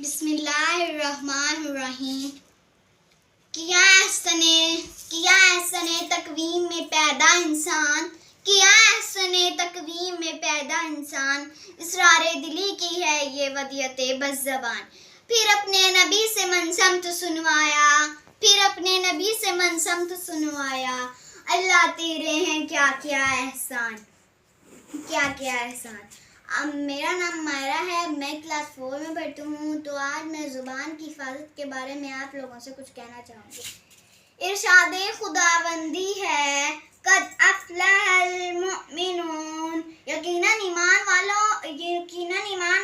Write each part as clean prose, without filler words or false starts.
بسم اللہ الرحمن الرحیم۔ کیا احسن تقویم میں پیدا انسان، کیا احسن تقویم میں پیدا انسان، اسرار دلی کی ہے یہ ودیعت بس زبان۔ پھر اپنے نبی سے منسمت سنوایا، اللہ تیرے ہیں کیا کیا احسان، کیا کیا احسان۔ میرا نام مائرہ ہے، میں کلاس 4 میں پڑھتی ہوں۔ تو آج میں زبان کی حفاظت کے بارے میں آپ لوگوں سے کچھ کہنا چاہوں گی۔ ارشاد خداوندی ہے، قد افلح المؤمنون، یقیناً ایمان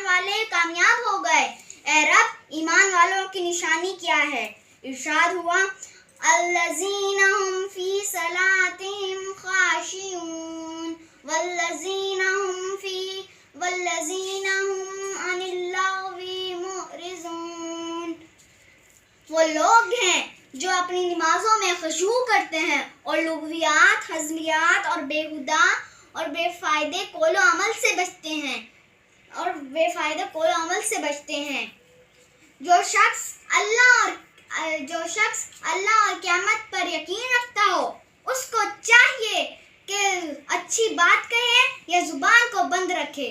والے کامیاب ہو گئے۔ اے رب، ایمان والوں کی نشانی کیا ہے؟ ارشاد ہوا، الذین هم فی صلاتهم خاشعون والذین هم عن اللغو معرضون۔ وہ لوگ ہیں جو اپنی نمازوں میں خشوع کرتے ہیں اور لغویات، ہزلیات اور بیہودہ اور بے فائدے قول و عمل سے بچتے ہیں۔ جو شخص اللہ اور قیامت پر یقین رکھتا ہو، اس کو چاہیے کہ اچھی بات کہے یا زبان کو بند رکھے،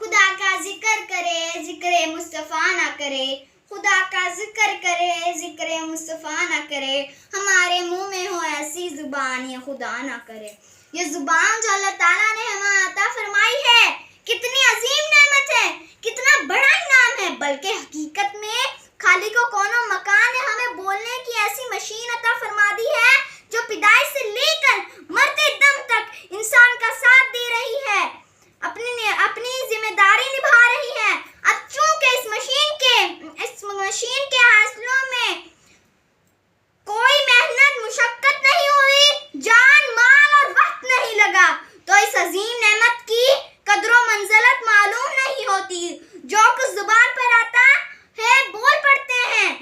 خدا کا ذکر کرے، ذکر مصطفیٰ نہ کرے، خدا کا ذکر کرے، ذکر مصطفیٰ نہ کرے، ہمارے منہ میں ہو ایسی زبان یہ خدا نہ کرے۔ یہ زبان جو اللہ تعالیٰ نے ہمیں عطا فرمائی ہے، کتنی عظیم نعمت ہے، کتنا بڑا انعام ہے، بلکہ حقیقت میں خالق و کون و مکان نے ہمیں بولنے کی ایسی مشین عطا فرما دی ہے جو پیدائش سے لے کر مرتے دم تک انسان کا ساتھ دے رہی ہے، اپنی ذمہ داری نبھا رہی ہے۔ اب چونکہ اس مشین کے حاصلوں میں کوئی محنت مشقت نہیں ہوئی، جان مال اور وقت نہیں لگا، تو اس عظیم نعمت کی قدر و منزلت معلوم نہیں ہوتی۔ جو کچھ زبان پر آتا ہے بول پڑتے ہیں۔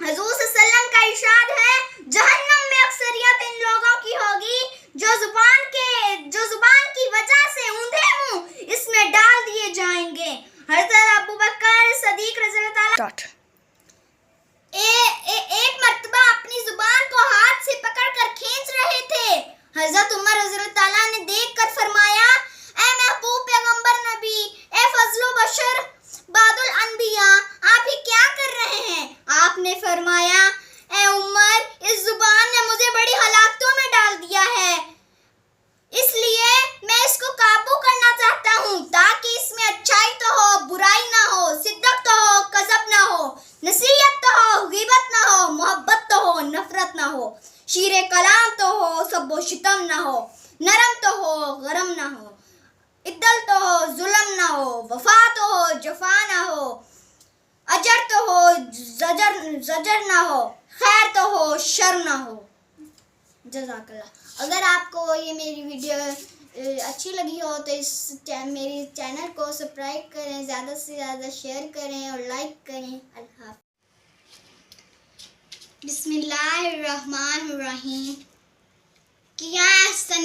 حضور صلی اللہ علیہ وسلم کا ارشاد ہے، جہنم میں اکثریت ان لوگوں کی ہوگی جو زبان کی وجہ سے اوندھے منہ اس میں ڈال دیے جائیں گے۔ حضرت ابوبکر صدیق رضی اللہ تعالیٰ ایک مرتبہ اپنی زبان کو ہاتھ سے پکڑ کر کھینچ رہے تھے۔ حضرت عمر رضی اللہ تعالیٰ نے دیکھ کر فرمایا، اے محبوب پیغمبر نبی، اے فضل و بشر بعد الانبیاء، آپ یہ کیا کر رہے ہیں؟ آپ نے فرمایا، اے عمر، اس زبان نے مجھے بڑی ہلاکتوں میں ڈال دیا ہے، اس لیے میں اس کو قابو کرنا چاہتا ہوں تاکہ اس میں اچھائی تو ہو، برائی نہ ہو، صدق تو ہو، کذب نہ ہو، نصیحت تو ہو، غیبت نہ ہو، محبت تو ہو، نفرت نہ ہو، شیر کلام تو ہو، سب و شتم نہ ہو، نرم تو ہو، گرم نہ ہو، عدل تو ہو، ظلم نہ ہو، وفا تو ہو، جفا نہ ہو، اجر تو ہو، زجر نہ ہو، خیر تو ہو، شر نہ ہو۔ جزاک اللہ۔ اگر آپ کو یہ میری ویڈیو اچھی لگی ہو تو میری چینل کو سبسکرائب کریں، زیادہ سے زیادہ شیئر کریں اور لائک کریں۔ اللہ حافظ۔ بسم اللہ الرحمن الرحیم۔ کیا احسن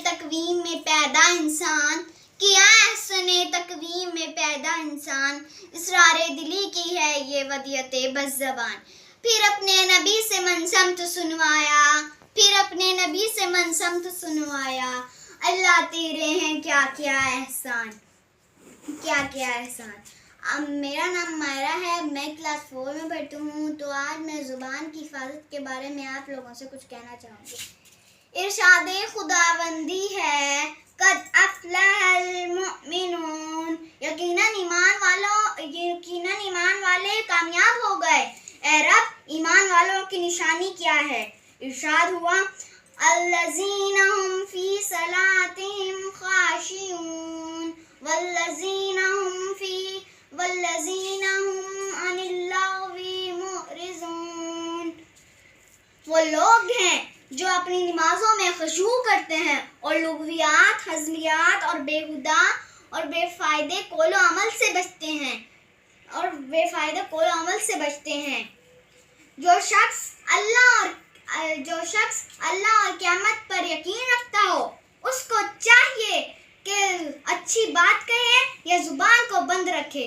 تقویم میں پیدا انسان، کیا احسن تقویم میں پیدا انسان، اسرار دلی کی ہے یہ ودیعت بس زبان۔ پھر اپنے نبی سے منسمت سنوایا، اللہ تیرے ہیں کیا کیا احسان، کیا کیا احسان۔ میرا نام مائرہ ہے، میں کلاس 4 میں پڑھتی ہوں۔ تو آج میں زبان کی حفاظت کے بارے میں آپ لوگوں سے کچھ کہنا چاہوں گی۔ ارشاد خداوندی ہے، قد افلح المؤمنون، یقیناً ایمان والے کامیاب ہو گئے۔ اے رب، ایمان والوں کی نشانی کیا ہے؟ ارشاد ہوا، الذین هم فی صلاتهم خاشعون والذین هم عن اللغو معرضون۔ وہ لوگ ہیں جو اپنی نمازوں میں خشوع کرتے ہیں اور لغویات، ہزلیات اور بیہودہ اور بے فائدے قول و عمل سے بچتے ہیں۔ جو شخص اللہ اور قیامت پر یقین رکھتا ہو، اس کو چاہیے کہ اچھی بات کہے یا زبان کو بند رکھے،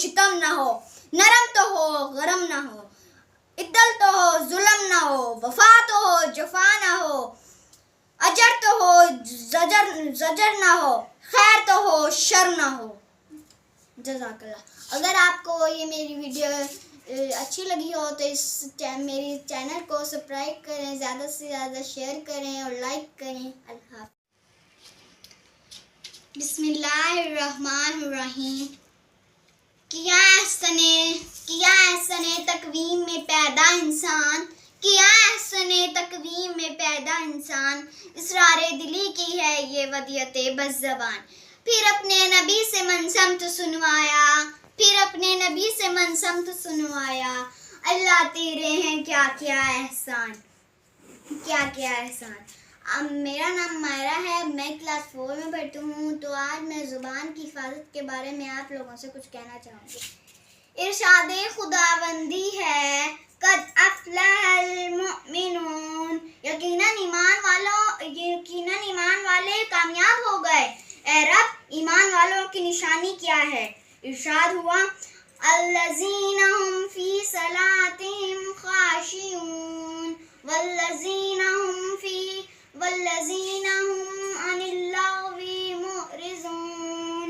شتم نہ ہو، نرم تو ہو گرم نہ ہو، عدل تو ہو ظلم نہ ہو، وفا تو ہو جفا نہ ہو، اجر تو ہو زجر نہ ہو، خیر تو ہو شر نہ ہو۔ جزاک اللہ۔ اگر آپ کو یہ میری ویڈیو اچھی لگی ہو تو میری چینل کو سبسکرائب کریں، زیادہ سے زیادہ شیئر کریں اور لائک کریں۔ اللہ حافظ۔ بسم اللہ الرحمن الرحیم۔ کیا احسن تقویم میں پیدا انسان، کیا احسن تقویم میں پیدا انسان، اسرار دلی کی ہے یہ ودیعت بس زبان۔ پھر اپنے نبی سے منسمت سنوایا، پھر اپنے نبی سے منسمت سنوایا، اللہ تیرے ہیں کیا کیا احسان، کیا کیا احسان۔ میرا نام مائرہ ہے، میں کلاس 4 میں پڑھتی ہوں۔ تو آج میں زبان کی حفاظت کے بارے میں آپ لوگوں سے کچھ کہنا چاہوں گی۔ ارشاد خداوندی ہے، قد افلح المؤمنون، یقیناً ایمان والے کامیاب ہو گئے۔ اے رب، ایمان والوں کی نشانی کیا ہے؟ ارشاد ہوا، الذین هم فی صلاتہم خاشعون والذین هم عن اللغو معرضون۔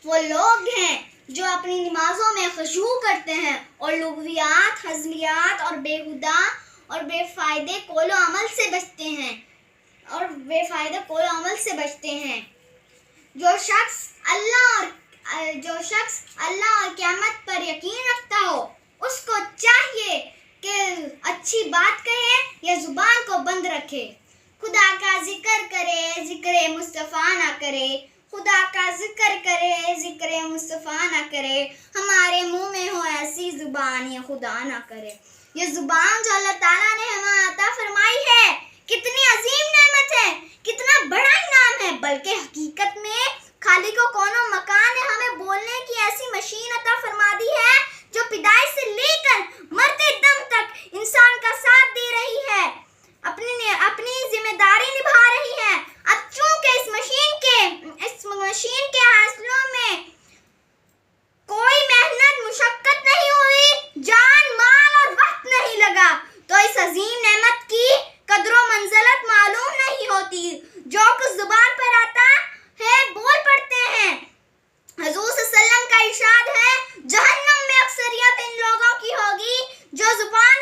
وہ لوگ ہیں جو اپنی نمازوں میں خشوع کرتے ہیں اور لغویات، ہزلیات اور بیہودہ اور بے فائدے قول و عمل سے بچتے ہیں۔ جو شخص اللہ اور قیامت پر یقین رکھتا ہو، اس کو چاہیے کہ اچھی بات کہے یا زبان کو بند رکھے، خدا کا ذکر کرے، ذکر مصطفیٰ نہ کرے، خدا کا ذکر کرے، ذکر مصطفیٰ نہ کرے، ہمارے منہ میں ہو ایسی زبان یہ خدا نہ کرے۔ یہ زبان جو اللہ تعالیٰ نے ہمیں عطا فرمائی ہے، کتنی عظیم نعمت ہے، کتنا بڑا انعام ہے، بلکہ حقیقت میں خالق و کون و مکان نے ہمیں بولنے کی ایسی مشین عطا فرما دی ہے جو پیدائش سے لے کر مرتے دم تک انسان کا ساتھ دے رہی ہے، اپنی ذمہ داری نبھا رہی ہے۔ اب چونکہ اس مشین کے حاصلوں میں کوئی محنت مشقت نہیں ہوئی، جان مال اور وقت نہیں لگا، تو اس عظیم نعمت کی قدر و منزلت معلوم نہیں ہوتی۔ جو کچھ زبان پر آتا ہے بول پڑتے ہیں۔ حضور صلی اللہ علیہ وسلم کا ارشاد ہے، جہنم میں اکثریت ان لوگوں کی ہوگی جو زبان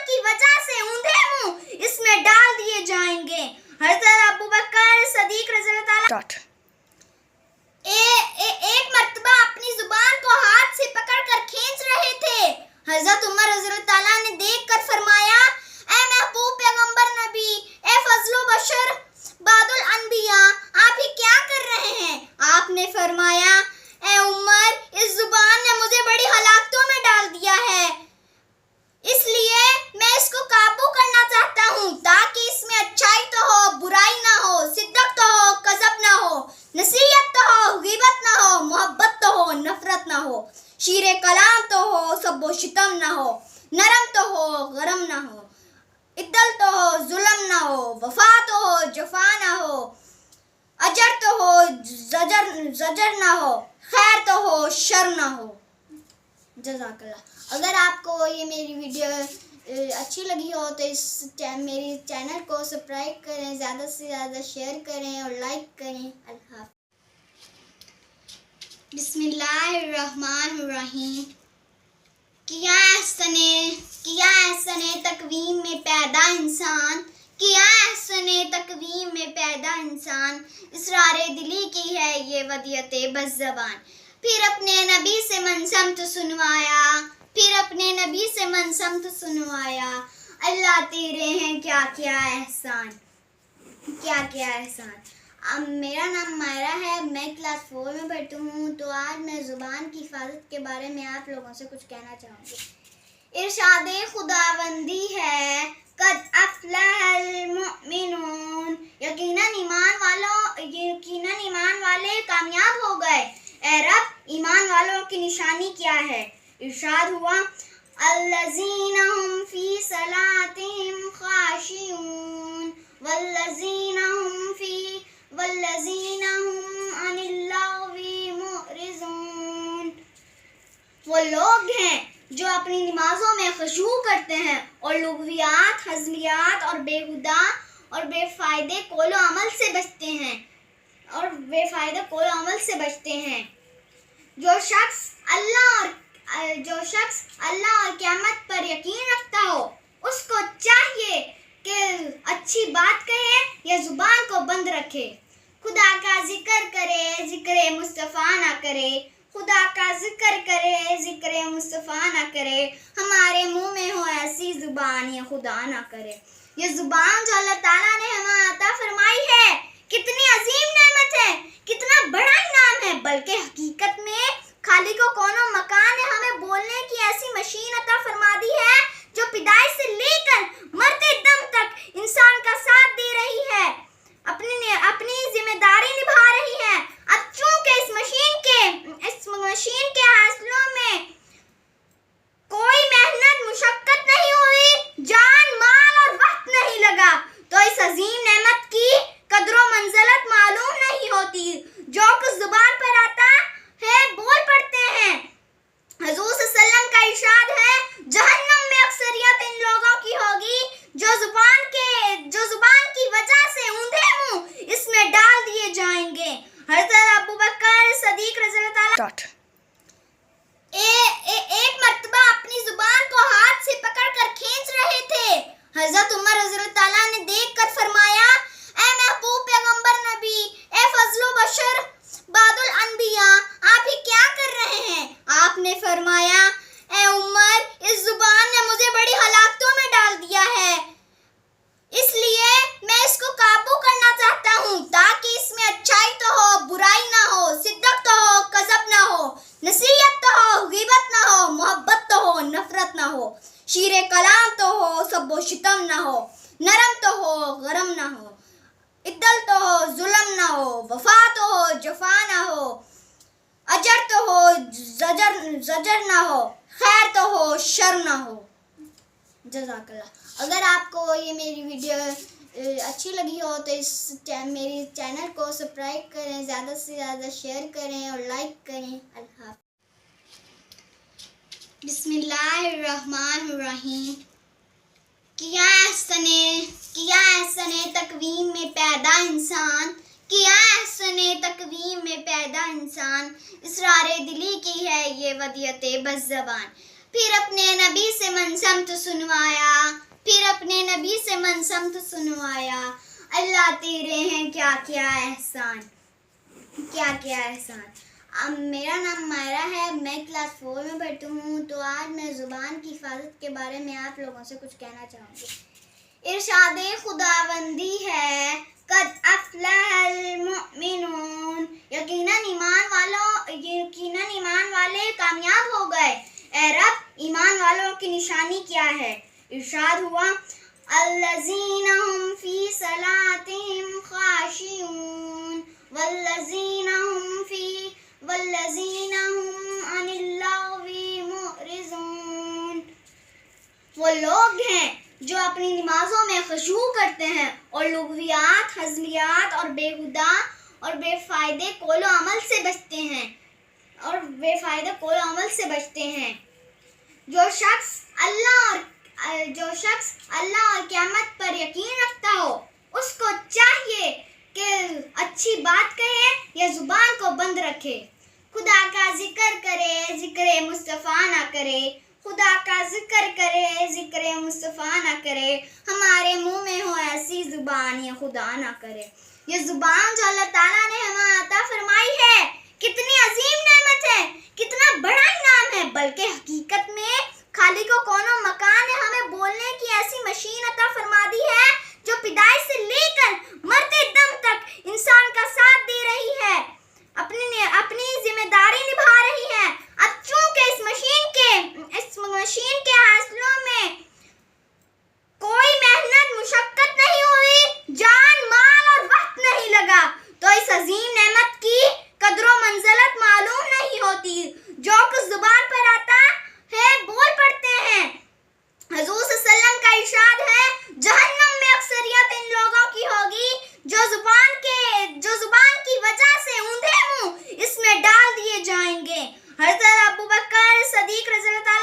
کی وجہ سے اوندھے منہ اس میں ڈال دیے جائیں گے۔ حضرت ابوبکر صدیق رضی اللہ تعالیٰ ایک مرتبہ اپنی زبان کو ہاتھ سے پکڑ کر کھینچ رہے تھے۔ حضرت عمر رضی اللہ تعالیٰ نے دیکھ کر فرمایا، اے محبوب پیغمبر نبی، اے فضل و بشر بعد الانبیاء، آپ یہ کیا کر رہے ہیں؟ آپ نے فرمایا، اے عمر، اس زبان نے مجھے بڑی ہلاکتوں میں ڈال دیا ہے، اس لیے میں اس کو قابو کرنا چاہتا ہوں تاکہ اس میں اچھائی تو ہو، برائی نہ ہو، صدق تو ہو، کذب نہ ہو، نصیحت تو ہو، غیبت نہ ہو، محبت تو ہو، نفرت نہ ہو، شیر کلام تو ہو، سب و شتم نہ ہو، نرم تو ہو گرم نہ ہو، عدل تو ہو ظلم نہ ہو، وفا تو ہو جفا نہ ہو، اجر تو ہو زجر نہ ہو، خیر تو ہو شر نہ ہو۔ جزاک اللہ۔ اگر آپ کو یہ میری ویڈیو اچھی لگی ہو تو میری چینل کو سبسکرائب کریں، زیادہ سے زیادہ شیئر کریں اور لائک کریں۔ اللہ حافظ۔ بسم اللہ الرحمن الرحیم۔ کیا احسن تقویم میں پیدا انسان، کیا احسن تقویم میں پیدا انسان، اسرار دلی کی ہے یہ ودیعت بس زبان۔ پھر اپنے نبی سے منسمت سنوایا، پھر اپنے نبی سے منسمت سنوایا، اللہ تیرے ہیں کیا کیا احسان، کیا کیا احسان۔ میرا نام مائرہ ہے، میں کلاس 4 میں پڑھتی ہوں۔ تو آج میں زبان کی حفاظت کے بارے میں آپ لوگوں سے کچھ کہنا چاہوں گی۔ ارشاد خداوندی ہے، قد افلح المؤمنون، یقیناً ایمان والے کامیاب ہو گئے۔ اے رب، ایمان والوں کی نشانی کیا ہے؟ ارشاد ہوا، الذین هم فی صلاتہم خاشعون والذین هم عن اللغو معرضون۔ وہ لوگ ہیں جو اپنی نمازوں میں خشوع کرتے ہیں اور لغویات، ہزلیات اور بیہودہ اور بے فائدے قول و عمل سے بچتے ہیں جو شخص اللہ اور قیامت پر یقین رکھتا ہو اس کو چاہیے کہ اچھی بات کہے یا زبان کو بند رکھے، خدا کا ذکر کرے، ذکر مصطفیٰ نہ کرے، خدا کا ذکر کرے، ذکر مصطفیٰ نہ کرے، ہمارے منہ میں ہو ایسی زبان یا خدا نہ کرے۔ یہ زبان جو اللہ تعالیٰ نے ہمیں عطا فرمائی ہے کتنی عظیم نعمت ہے، کتنا بڑا انعام ہے، بلکہ حقیقت میں خالق و کون و مکان نے ہمیں بولنے کی ایسی مشین عطا فرما دی ہے جو پیدائش سے لے کر مرتے دم تک انسان کا ساتھ دے رہی ہے، اپنی ذمہ داری نبھا رہی ہے۔ اب چونکہ اس مشین کے حاصلوں میں کوئی محنت مشقت نہیں ہوئی، جان مال اور وقت نہیں لگا، تو اس عظیم نعمت کی قدر و منزلت معلوم نہیں ہوتی۔ جو کچھ زبان پر آتا ہے بول پڑتے ہیں۔ حضور صلی اللہ علیہ وسلم کا ارشاد ہے، جہنم میں اکثریت ان لوگوں کی ہوگی جو زبان کی وجہ سے اوندھے منہ اس میں ڈال دیے جائیں گے۔ حضرت ابوبکر صدیق رضی اللہ تعالیٰ ایک مرتبہ اپنی زبان کو ہاتھ سے پکڑ کر کھینچ رہے تھے۔ حضرت عمر رضی اللہ تعالیٰ نے دیکھ کر فرمایا، اے محبوب پیغمبر نبی، اے فضل و بشر بعد الانبیاء، آپ یہ کیا کر رہے ہیں؟ آپ نے فرمایا، اے عمر، اس زبان نے مجھے بڑی ہلاکتوں میں ڈال دیا ہے، اس لیے میں اس کو قابو کرنا چاہتا ہوں تاکہ اس میں اچھائی تو ہو، برائی نہ ہو، صدق تو ہو، کذب نہ ہو، نصیحت تو ہو، غیبت نہ ہو، محبت تو ہو، نفرت نہ ہو، شیر کلام تو ہو، سب و شتم نہ ہو، نرم تو ہو، گرم نہ ہو، عدل تو ہو، ظلم نہ ہو، وفا تو ہو، جفا نہ ہو، اجر تو ہو، زجر نہ ہو، خیر تو ہو، شر نہ ہو۔ جزاک اللہ۔ اگر آپ کو یہ میری ویڈیو اچھی لگی ہو تو میری چینل کو سبسکرائب کریں، زیادہ سے زیادہ شیئر کریں اور لائک کریں۔ اللہ حافظ۔ بسم اللہ الرحمن الرحیم۔ کیا احسن تقویم میں پیدا انسان، کیا احسن تقویم میں پیدا انسان، اسرار دلی کی ہے یہ ودیعت بس زبان۔ پھر اپنے نبی سے منسمت سنوایا، اللہ تیرے ہیں کیا کیا احسان، کیا کیا احسان۔ میرا نام مائرہ ہے، میں کلاس 4 میں پڑھتی ہوں، تو آج میں زبان کی حفاظت کے بارے میں آپ لوگوں سے کچھ کہنا چاہوں گی۔ ارشاد خداوندی ہے، قد افلح المؤمنون، یقیناً ایمان والے کامیاب ہو گئے۔ اے رب، ایمان والوں کی نشانی کیا ہے؟ ارشاد ہوا، الذین هم فی صلاتهم خاشعون والذین هم عن اللغو معرضون۔ وہ لوگ ہیں جو اپنی نمازوں میں خشوع کرتے ہیں اور لغویات، ہزلیات اور بیہودہ اور بے فائدے قول و عمل سے بچتے ہیں۔ جو شخص اللہ اور قیامت پر یقین رکھتا ہو اس کو چاہیے کہ اچھی بات کہے یا زبان کو بند رکھے، خدا کا ذکر کرے، ذکر مصطفیٰ نہ کرے، خدا کا ذکر کرے، ذکر مصطفیٰ نہ کرے، ہمارے منہ میں ہو ایسی زبان یا خدا نہ کرے۔ یہ زبان جو اللہ تعالیٰ نے ہمیں عطا فرمائی ہے کتنی عظیم نعمت ہے، کتنا بڑا انعام ہے، بلکہ حقیقت میں خالق و کون و مکان نے ہمیں بولنے کی ایسی مشین عطا فرما دی ہے جو پیدائش سے لے کر مرتے دم تک انسان کا ساتھ دے رہی ہے، اپنی ذمہ داری نبھا رہی ہے۔ اب چونکہ اس مشین کے حاصلوں میں کوئی محنت مشقت نہیں ہوئی، جان مال اور وقت نہیں لگا، تو اس عظیم نعمت کی قدر و منزلت معلوم نہیں ہوتی۔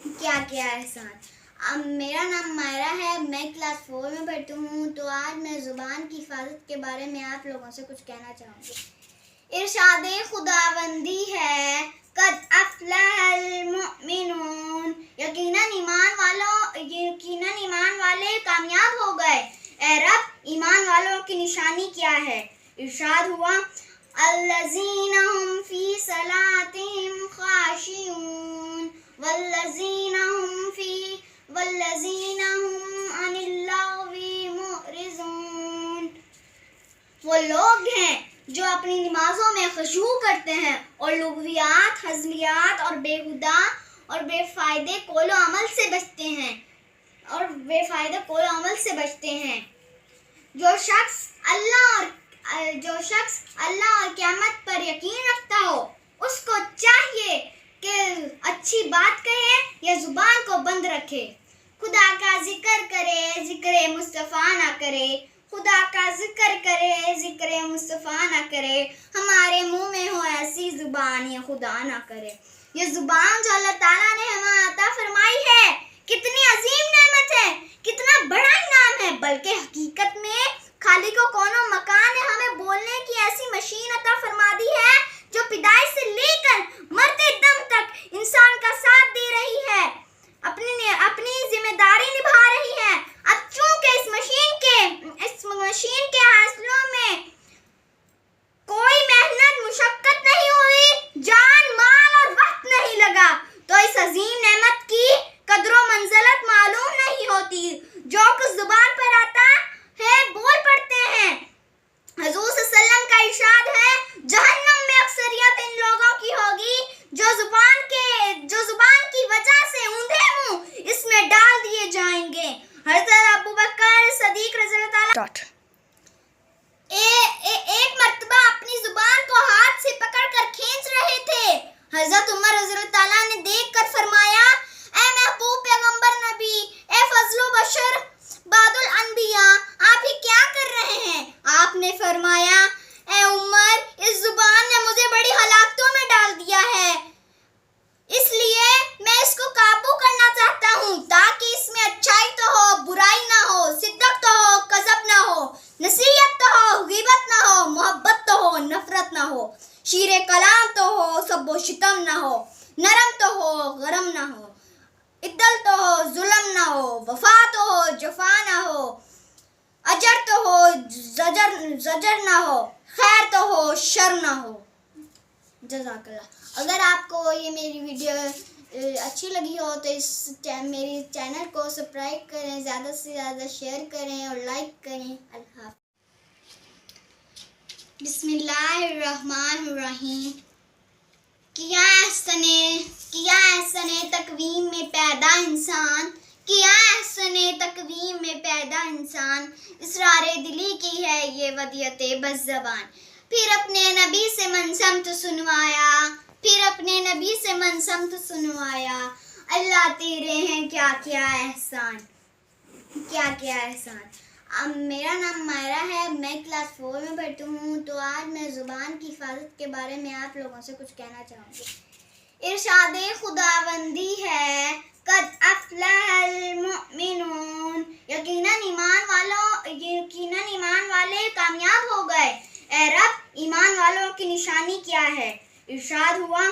کیا کیا احسان. میرا نام مائرہ ہے, میں کلاس 4 میں پڑھتی ہوں. تو آج میں زبان کی حفاظت کے بارے میں آپ لوگوں سے کچھ کہنا چاہوں گی. ارشاد خداوندی ہے, قد افلح المؤمنون, یقیناً ایمان والے کامیاب ہو گئے. اے رب, ایمان والوں کی نشانی کیا ہے؟ ارشاد ہوا, الذین هم فی صلاتهم خاشعون والذین هم عن اللغو معرضون. وہ لوگ ہیں جو اپنی نمازوں میں خشوع کرتے ہیں اور لغویات, ہزلیات اور بیہودہ اور بے فائدے قول و عمل سے بچتے ہیں. جو شخص اللہ اور قیامت پر یقین رکھتا ہو, اس کو چاہیے کہ اچھی بات کہے یا زبان کو بند رکھے. خدا کا ذکر کرے, ذکر مصطفیٰ نہ کرے. خدا کا ذکر کرے, ذکر مصطفیٰ نہ کرے. ہمارے منہ میں ہو ایسی زبان, یہ خدا نہ کرے. یہ زبان جو اللہ تعالیٰ نے ہمیں عطا فرمائی ہے, کتنی عظیم نعمت ہے, کتنا بڑا انعام ہے. بلکہ حقیقت میں خالق و کون و مکان نے ہمیں بولنے کی ایسی مشین عطا فرما دی ہے جو پیدائش سے لے کر مرتے دم تک انسان کا ساتھ دے رہی ہے, اپنی ذمہ داری نبھا رہی ہے. اب چونکہ اس مشین کے حاصلوں میں کوئی محنت مشقت نہیں ہوئی, جان مال اور وقت نہیں لگا, تو اس عظیم نعمت کی قدر و منزلت معلوم نہیں ہوتی. جو کچھ زبان پر آتا ہے بول پڑتے ہیں. حضور صلی اللہ علیہ وسلم کا ارشاد ہے, جہنم میں اکثریت ان لوگوں کی ہوگی جو زبان کی وجہ سے اوندھے منہ اس میں ڈال دیے جائیں گے. حضرت ابوبکر صدیق رضی اللہ تعالیٰ ایک مرتبہ اپنی زبان کو ہاتھ سے پکڑ کر کھینچ رہے تھے. حضرت عمر رضی اللہ تعالیٰ نے دیکھ کر فرمایا, اے محبوب پیغمبر نبی, اے فضل و بشر بعد الانبیاء, آپ یہ کیا کر رہے ہیں؟ آپ نے فرمایا, اے عمر, اس زبان نے مجھے بڑی ہلاکتوں میں ڈال دیا ہے, اس لیے میں اس کو قابو کرنا چاہتا ہوں تاکہ اس میں اچھائی تو ہو, برائی نہ ہو, صدق تو ہو, کذب نہ ہو, نصیحت تو ہو, غیبت نہ ہو, محبت تو ہو, نفرت نہ ہو, شیر کلام تو ہو, سب و شتم نہ ہو, نرم تو ہو, گرم نہ ہو, عدل تو ہو, ظلم نہ ہو, وفا تو ہو, جفا نہ ہو, اجر تو ہو, زجر نہ ہو, خیر تو ہو, شر نہ ہو. جزاک اللہ. اگر آپ کو یہ میری ویڈیو اچھی لگی ہو تو میری چینل کو سبسکرائب کریں, زیادہ سے زیادہ شیئر کریں اور لائک کریں. اللہ حافظ. بسم اللہ الرحمن الرحیم. کیا احسن تقویم میں پیدا انسان, کیا احسن تقویم میں پیدا انسان, اسرار دلی کی ہے یہ ودیعت بس زبان. پھر اپنے نبی سے منسمت سنوایا, اللہ تیرے ہیں کیا کیا احسان. میرا نام مائرہ ہے, میں کلاس 4 میں پڑھتی ہوں. تو آج میں زبان کی حفاظت کے بارے میں آپ لوگوں سے کچھ کہنا چاہوں گی. ارشاد خداوندی ہے, قد افلح المؤمنون, یقیناً ایمان والے کامیاب ہو گئے. اے رب, ایمان والوں کی نشانی کیا ہے؟ ارشاد ہوا,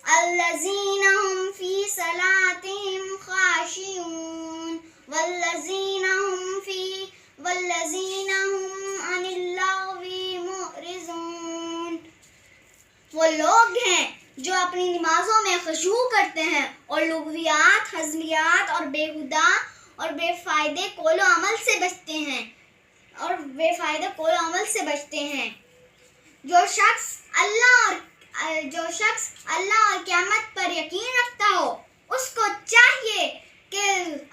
الذین هم فی صلاتهم خاشعون والذین هم عن اللغو معرضون. وہ لوگ ہیں جو اپنی نمازوں میں خشوع کرتے ہیں اور لغویات, ہزلیات اور بیہودہ اور بے فائدے قول و عمل سے بچتے ہیں. جو شخص اللہ اور قیامت پر یقین رکھتا ہو, اس کو چاہیے کہ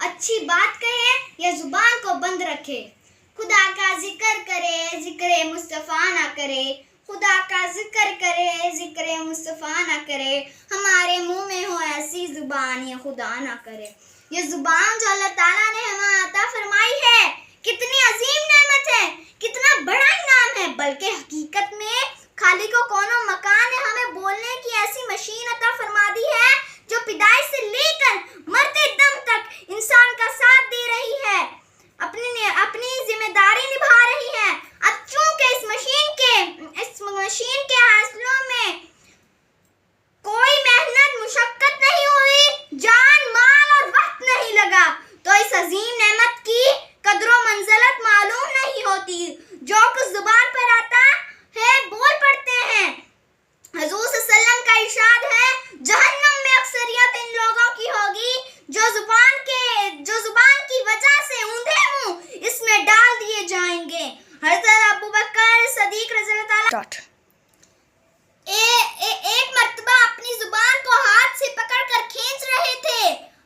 اچھی بات کہے یا زبان کو بند رکھے. خدا کا ذکر کرے, ذکر مصطفیٰ نہ کرے. خدا کا ذکر کرے, ذکر مصطفیٰ نہ کرے. ہمارے منہ میں ہو ایسی زبان, یہ خدا نہ کرے. یہ زبان جو اللہ تعالیٰ نے ہمیں عطا فرمائی ہے, کتنی عظیم نعمت ہے, کتنا بڑا انعام ہے. بلکہ حقیقت میں خالق و کون و مکان نے ہمیں بولنے کی ایسی مشین عطا فرما دی ہے جو پیدائش سے لے کر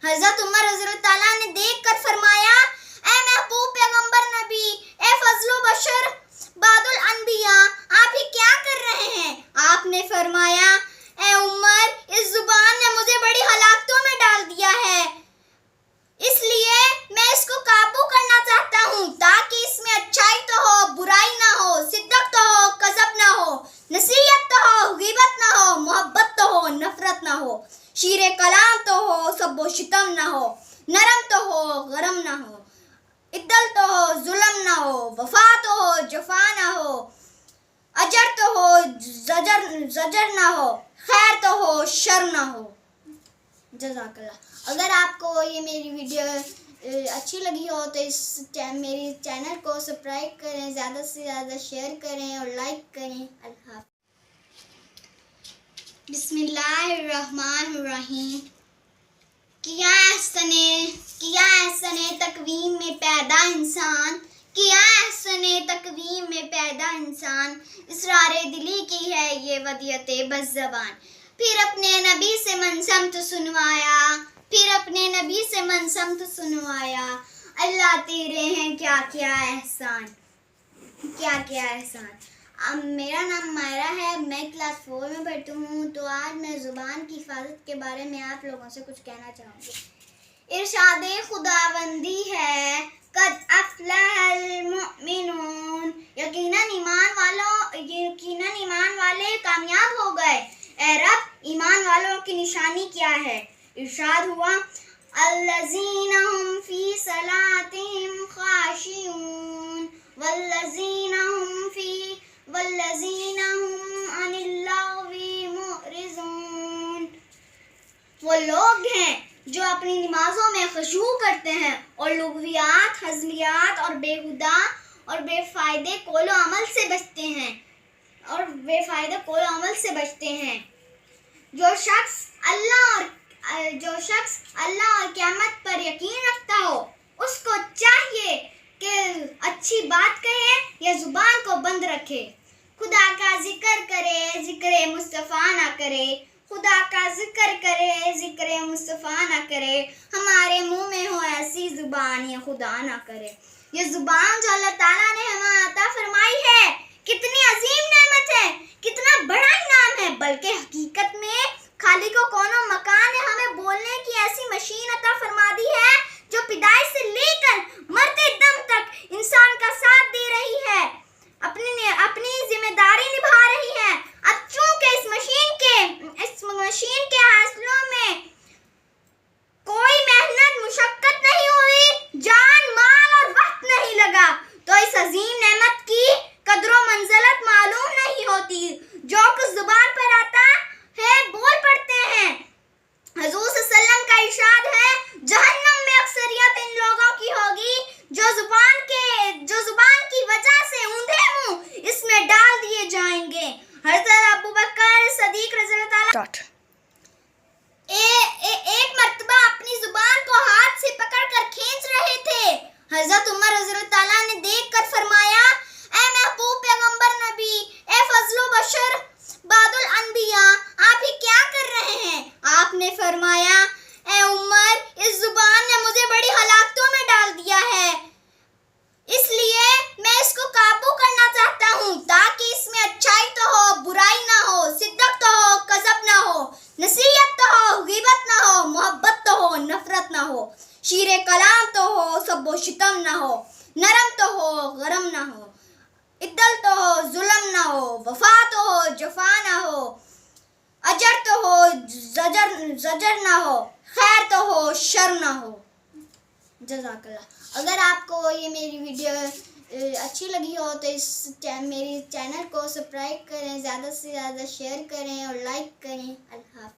حضرت عمر رضی اللہ تعالیٰ نے دیکھ کر فرمایا اے محبوب پیغمبر نبی، اے فضل و بشر بعد الانبیاء، آپ یہ کیا کر رہے ہیں؟ آپ نے فرمایا اے عمر، اس زبان نے مجھے بڑی ہلاکتوں میں ڈال دیا ہے، اس لیے میں اس کو قابو کرنا چاہتا ہوں تاکہ اس میں اچھائی تو ہو، برائی نہ ہو، صدق تو ہو، کذب نہ ہو، نصیحت تو ہو، غیبت نہ ہو، محبت تو ہو، نفرت نہ ہو، شیر کلام تو ہو، سب و شتم نہ ہو، نرم تو ہو، گرم نہ ہو، عدل تو ہو، ظلم نہ ہو، وفا تو ہو، جفا نہ ہو، اجر تو ہو، زجر نہ ہو، خیر تو ہو، شر نہ ہو۔ جزاک اللہ۔ اگر آپ کو یہ میری ویڈیو اچھی لگی ہو تو میری چینل کو سبسکرائب کریں، زیادہ سے زیادہ شیئر کریں اور لائک کریں۔ اللہ حافظ۔ بسم اللہ الرحمن الرحیم۔ کیا احسن تقویم میں پیدا انسان، کیا احسن تقویم میں پیدا انسان، اسرار دلی کی ہے یہ ودیعت بس زبان۔ پھر اپنے نبی سے منسمت سنوایا، اللہ تیرے ہیں کیا کیا احسان۔ میرا نام مائرہ ہے، میں کلاس 4 میں پڑھتی ہوں، تو آج میں زبان کی حفاظت کے بارے میں آپ لوگوں سے کچھ کہنا چاہوں گی۔ ارشاد خداوندی ہے قد افلح المؤمنون، یقیناً ایمان والے کامیاب ہو گئے۔ اے رب، ایمان والوں کی نشانی کیا ہے؟ ارشاد ہوا الذین هم فی صلاتهم خاشعون والذین هم عن اللغو معرضون۔ وہ لوگ ہیں جو اپنی نمازوں میں خشوع کرتے ہیں اور لغویات، ہزلیات اور بیہودہ اور بے فائدے قول و عمل سے بچتے ہیں۔ جو شخص اللہ اور قیامت پر یقین رکھتا ہو، اس کو چاہیے کہ اچھی بات کہے یا زبان کو بند رکھے، خدا کا ذکر کرے، ذکر مصطفیٰ نہ کرے، ہمارے منہ میں ہو ایسی زبان یہ خدا نہ کرے۔ یہ زبان جو اللہ تعالیٰ نے ہمیں عطا فرمائی ہے، کتنی عظیم نعمت ہے، کتنا بڑا انعام ہے، بلکہ حقیقت میں خالق و کون و مکان نے ہمیں بولنے کی ایسی مشین عطا فرما دی ہے جو پیدائش سے لے کر مرتے دم تک انسان کا ساتھ دے رہی ہے، اپنی ذمہ داری نبھا رہی ہے۔ اب چونکہ اس مشین کے حاصلوں میں کوئی محنت مشقت نہیں ہوئی، جان مال اور وقت نہیں لگا، تو اس عظیم نعمت کی قدر و منزلت معلوم نہیں ہوتی۔ جو کچھ زبان پر آتا ہے بول پڑتے ہیں۔ حضور صلی اللہ علیہ وسلم کا ارشاد ہے جہنم میں اکثریت ان لوگوں کی ہوگی جو زبان کی وجہ سے اوندھے منہ اس میں ڈال دیے جائیں گے۔ حضرت ابوبکر صدیق رضی اللہ تعالیٰ ایک مرتبہ اپنی زبان کو ہاتھ سے پکڑ کر کھینچ رہے تھے۔ حضرت عمر رضی اللہ تعالیٰ نے دیکھ کر فرمایا اے محبوب پیغمبر نبی، اے فضل و بشر بعد الانبیاء، آپ یہ کیا کر رہے ہیں؟ آپ نے فرمایا اے عمر، اس زبان نے مجھے بڑی ہلاکتوں میں ڈال دیا ہے، اس لیے میں اس کو قابو کرنا چاہتا ہوں تاکہ اس میں اچھائی تو ہو، برائی نہ ہو، صدق تو ہو، کذب نہ ہو، نصیحت تو ہو، غیبت نہ ہو، محبت تو ہو، نفرت نہ ہو، شیر کلام تو ہو، سب و شتم نہ ہو، نرم تو ہو، گرم نہ ہو، عدل تو ہو، ظلم نہ ہو، وفا تو ہو، جفا نہ ہو، اجر تو ہو، زجر نہ ہو، خیر تو ہو، شر نہ ہو۔ جزاک اللہ۔ اگر آپ کو یہ میری ویڈیو اچھی لگی ہو تو میری چینل کو سبسکرائب کریں، زیادہ سے زیادہ شیئر کریں اور لائک کریں۔ اللہ حافظ۔